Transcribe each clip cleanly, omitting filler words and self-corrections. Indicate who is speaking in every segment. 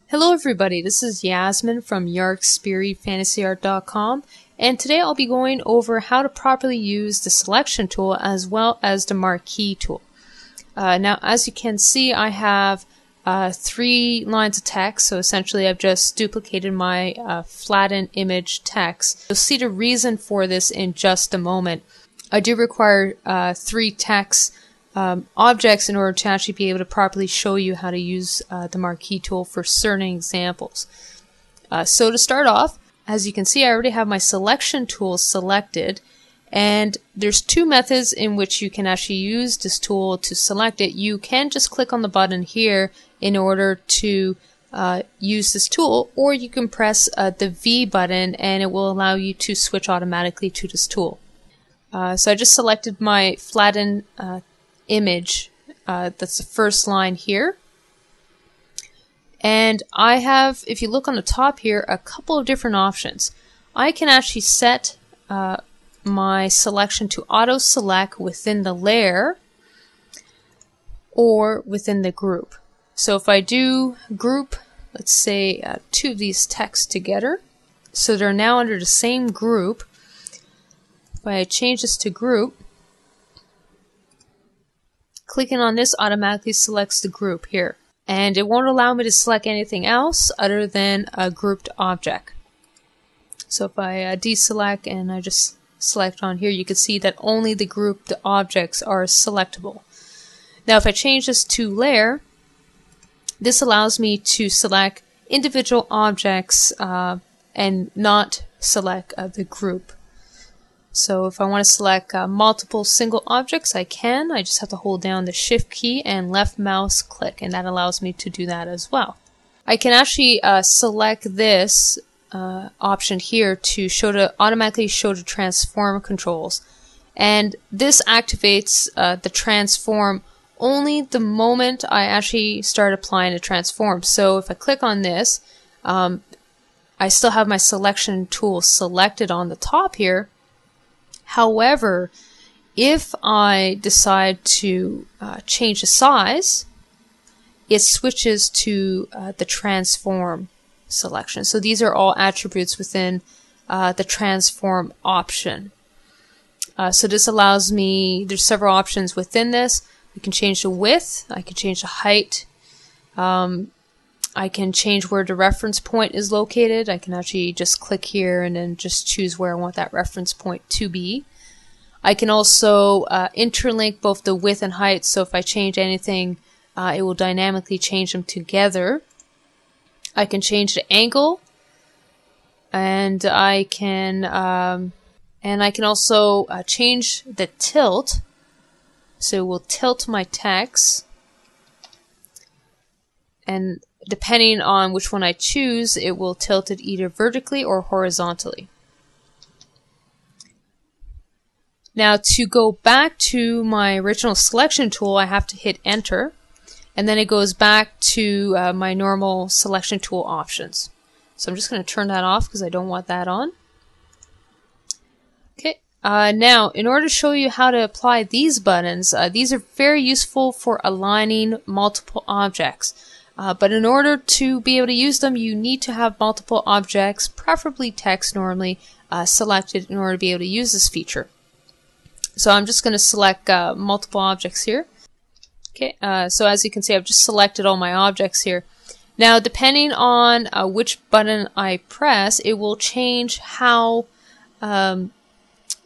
Speaker 1: Hello everybody, this is Yasmin from Yarkspiri fantasyart.com, and today I'll be going over how to properly use the selection tool as well as the marquee tool. Now as you can see, I have 3 lines of text, so essentially I've just duplicated my flattened image text. You'll see the reason for this in just a moment. I do require 3 text objects in order to actually be able to properly show you how to use the marquee tool for certain examples. So to start off, as you can see, I already have my selection tool selected, and there's 2 methods in which you can actually use this tool to select it. You can just click on the button here in order to use this tool, or you can press the V button and it will allow you to switch automatically to this tool. So I just selected my flattened image, that's the first line here, and I have, if you look on the top here, a couple of different options. I can actually set my selection to auto select within the layer or within the group. So if I do group, let's say 2 of these texts together, so they're now under the same group. If I change this to group, clicking on this automatically selects the group here, and it won't allow me to select anything else other than a grouped object. So if I deselect and I just select on here, you can see that only the grouped objects are selectable. Now if I change this to layer, this allows me to select individual objects and not select the group. So if I want to select multiple single objects, I can. I just have to hold down the Shift key and left mouse click, and that allows me to do that as well. I can actually select this option here to automatically show the transform controls, and this activates the transform only the moment I actually start applying the transform. So if I click on this, I still have my selection tool selected on the top here. However, if I decide to change the size, it switches to the transform selection. So these are all attributes within the transform option. So this allows me, there's several options within this. I can change the width, I can change the height, I can change where the reference point is located. I can actually just click here and then just choose where I want that reference point to be. I can also interlink both the width and height, so if I change anything, it will dynamically change them together. I can change the angle, and I can also change the tilt. So we'll tilt my text, and depending on which one I choose, it will tilt it either vertically or horizontally. Now to go back to my original selection tool, I have to hit enter, and then it goes back to my normal selection tool options. So I'm just going to turn that off because I don't want that on. Okay. Now, in order to show you how to apply these buttons, these are very useful for aligning multiple objects. But in order to be able to use them, you need to have multiple objects, preferably text normally, selected in order to be able to use this feature. So I'm just going to select multiple objects here. Okay, so as you can see, I've just selected all my objects here. Now, depending on which button I press, it will change how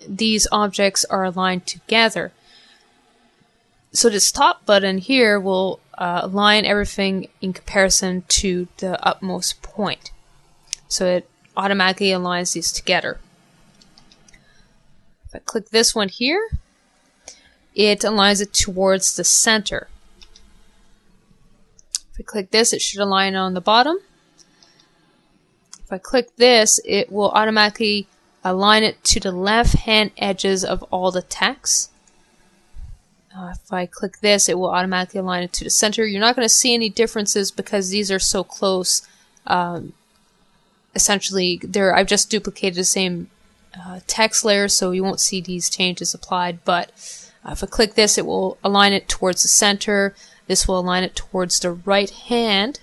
Speaker 1: these objects are aligned together. So this top button here will align everything in comparison to the utmost point. So it automatically aligns these together. If I click this one here, it aligns it towards the center. If I click this, it should align on the bottom. If I click this, it will automatically align it to the left-hand edges of all the text. If I click this, it will automatically align it to the center. You're not going to see any differences because these are so close. Essentially, I've just duplicated the same text layer, so you won't see these changes applied. But if I click this, it will align it towards the center. This will align it towards the right hand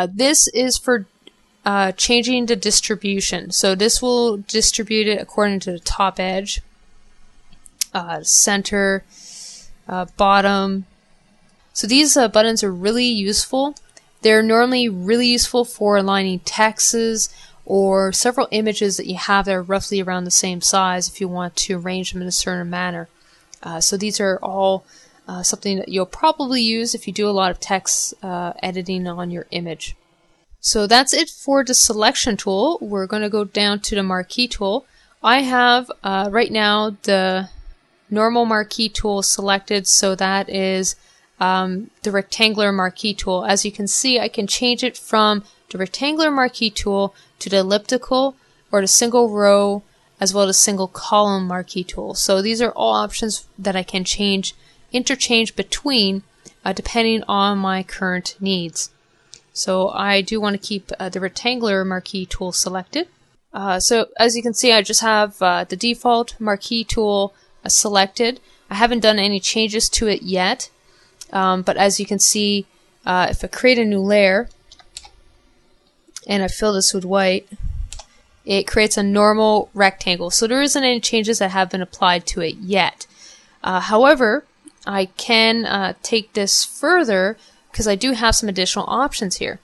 Speaker 1: This is for changing the distribution. So this will distribute it according to the top edge, center, bottom. So these buttons are really useful. They're normally really useful for aligning texts or several images that you have that are roughly around the same size if you want to arrange them in a certain manner. So these are all something that you'll probably use if you do a lot of text editing on your image. So that's it for the selection tool. We're going to go down to the marquee tool. I have right now the normal marquee tool selected, so that is the rectangular marquee tool. As you can see, I can change it from the rectangular marquee tool to the elliptical or the single row as well as single column marquee tool. So these are all options that I can interchange between depending on my current needs. So I do want to keep the rectangular marquee tool selected. So as you can see, I just have the default marquee tool selected. I haven't done any changes to it yet, but as you can see, if I create a new layer and I fill this with white, it creates a normal rectangle. So there isn't any changes that have been applied to it yet. However, I can take this further because I do have some additional options here.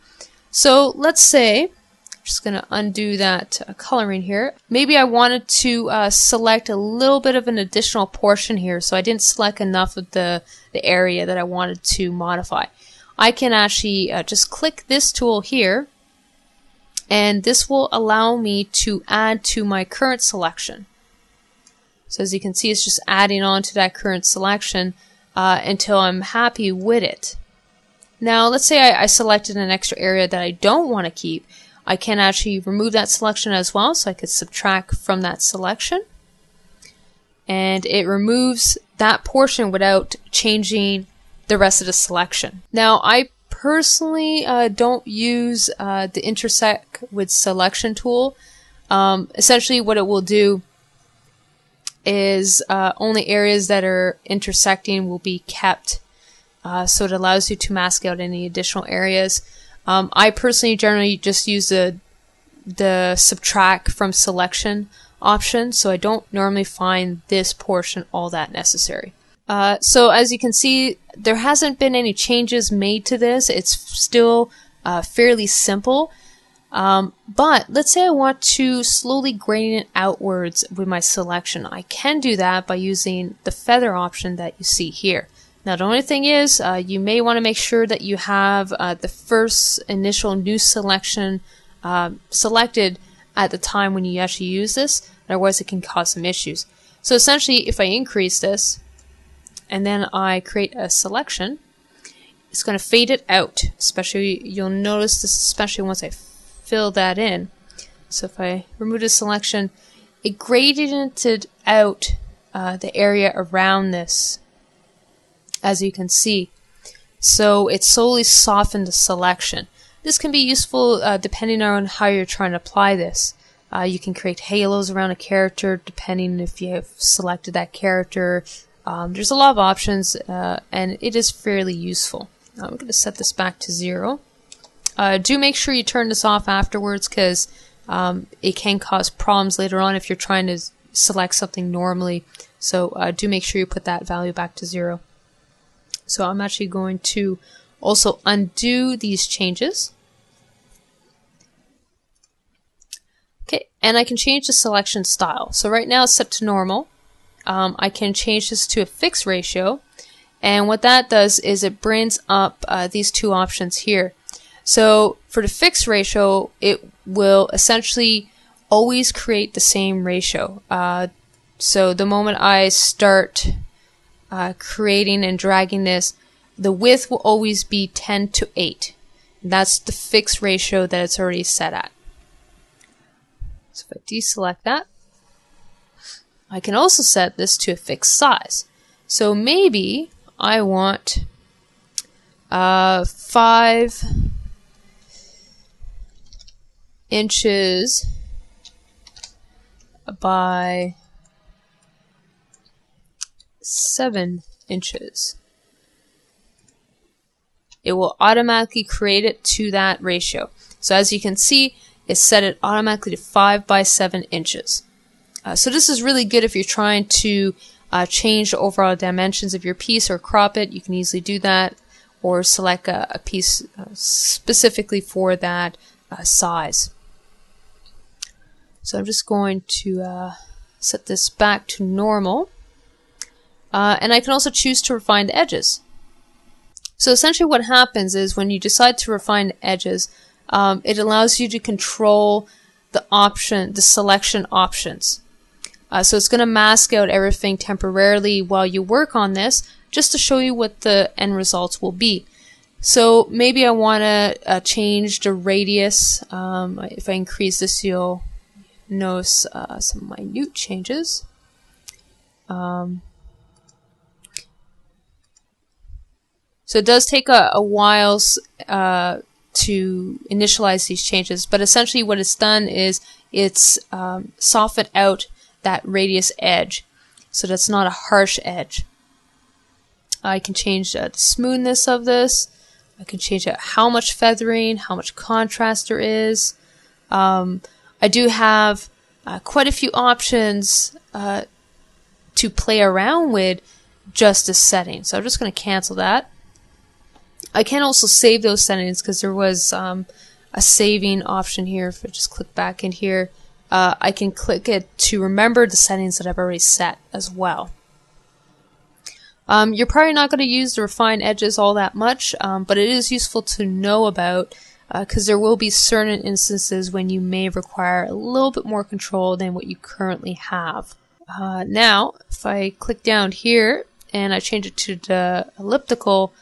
Speaker 1: So let's say, I'm just going to undo that coloring here. Maybe I wanted to select a little bit of an additional portion here, so I didn't select enough of the area that I wanted to modify. I can actually just click this tool here, and this will allow me to add to my current selection. So as you can see, it's just adding on to that current selection until I'm happy with it. Now let's say I selected an extra area that I don't want to keep. I can actually remove that selection as well, so I could subtract from that selection. And it removes that portion without changing the rest of the selection. Now I personally don't use the intersect with selection tool. Essentially what it will do is only areas that are intersecting will be kept. So it allows you to mask out any additional areas. I personally generally just use the subtract from selection option, so I don't normally find this portion all that necessary. So as you can see, there hasn't been any changes made to this. It's still fairly simple. But let's say I want to slowly gradient it outwards with my selection. I can do that by using the feather option that you see here. Now the only thing is, you may want to make sure that you have the first initial new selection selected at the time when you actually use this, otherwise it can cause some issues. So essentially, if I increase this, and then I create a selection, it's going to fade it out. Especially, you'll notice this especially once I fill that in. So if I remove the selection, it gradiented out the area around this, as you can see. So it slowly softened the selection. This can be useful depending on how you're trying to apply this. You can create halos around a character depending if you have selected that character. There's a lot of options and it is fairly useful. I'm going to set this back to 0. Do make sure you turn this off afterwards, because it can cause problems later on if you're trying to select something normally. So do make sure you put that value back to 0. So I'm actually going to also undo these changes. Okay, and I can change the selection style. So right now it's set to normal. I can change this to a fixed ratio, and what that does is it brings up these two options here. So for the fixed ratio, it will essentially always create the same ratio. So the moment I start creating and dragging this, the width will always be 10:8. That's the fixed ratio that it's already set at. So if I deselect that, I can also set this to a fixed size. So maybe I want 5 inches by 7 inches. it will automatically create it to that ratio. So as you can see, it set it automatically to 5 by 7 inches. So this is really good if you're trying to change the overall dimensions of your piece or crop it. You can easily do that, or select a piece specifically for that size. So I'm just going to set this back to normal. And I can also choose to refine the edges. So essentially what happens is when you decide to refine the edges, it allows you to control the selection options. So it's going to mask out everything temporarily while you work on this, just to show you what the end results will be. So maybe I want to change the radius. If I increase this, you'll notice some minute changes. So it does take a while to initialize these changes, but essentially what it's done is it's softened out that radius edge, so that's not a harsh edge. I can change the smoothness of this. I can change how much feathering, how much contrast there is. I do have quite a few options to play around with just this setting, so I'm just going to cancel that. I can also save those settings because there was a saving option here. If I just click back in here, I can click it to remember the settings that I've already set as well. You're probably not going to use the refined edges all that much, but it is useful to know about because there will be certain instances when you may require a little bit more control than what you currently have. Now, if I click down here and I change it to the elliptical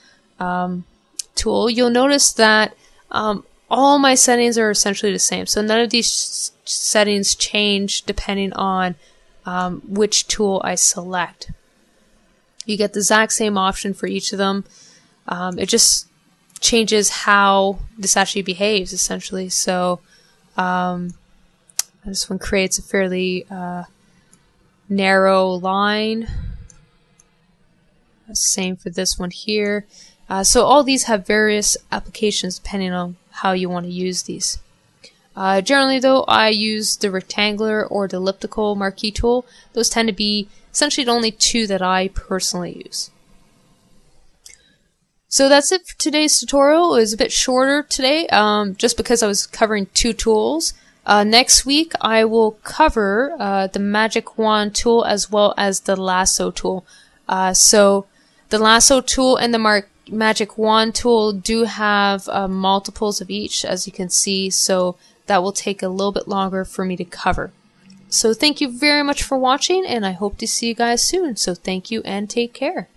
Speaker 1: tool, you'll notice that all my settings are essentially the same. So none of these settings change depending on which tool I select. You get the exact same option for each of them. It just changes how this actually behaves, essentially. So this one creates a fairly narrow line. Same for this one here. So all these have various applications depending on how you want to use these. Generally though, I use the rectangular or the elliptical marquee tool. Those tend to be essentially the only two that I personally use. So that's it for today's tutorial. It was a bit shorter today, just because I was covering two tools. Next week I will cover the magic wand tool as well as the lasso tool. So the lasso tool and the magic wand tool do have multiples of each, as you can see, so that will take a little bit longer for me to cover. So thank you very much for watching, and I hope to see you guys soon. So thank you and take care.